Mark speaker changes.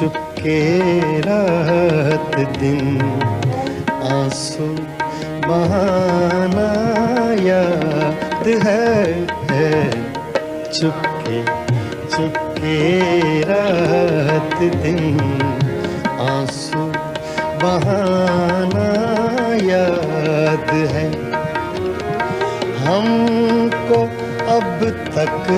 Speaker 1: चुपके रात दिन आंसू बहाना याद है चुपके चुपके रात दिन आंसू बहाना याद है हमको अब तक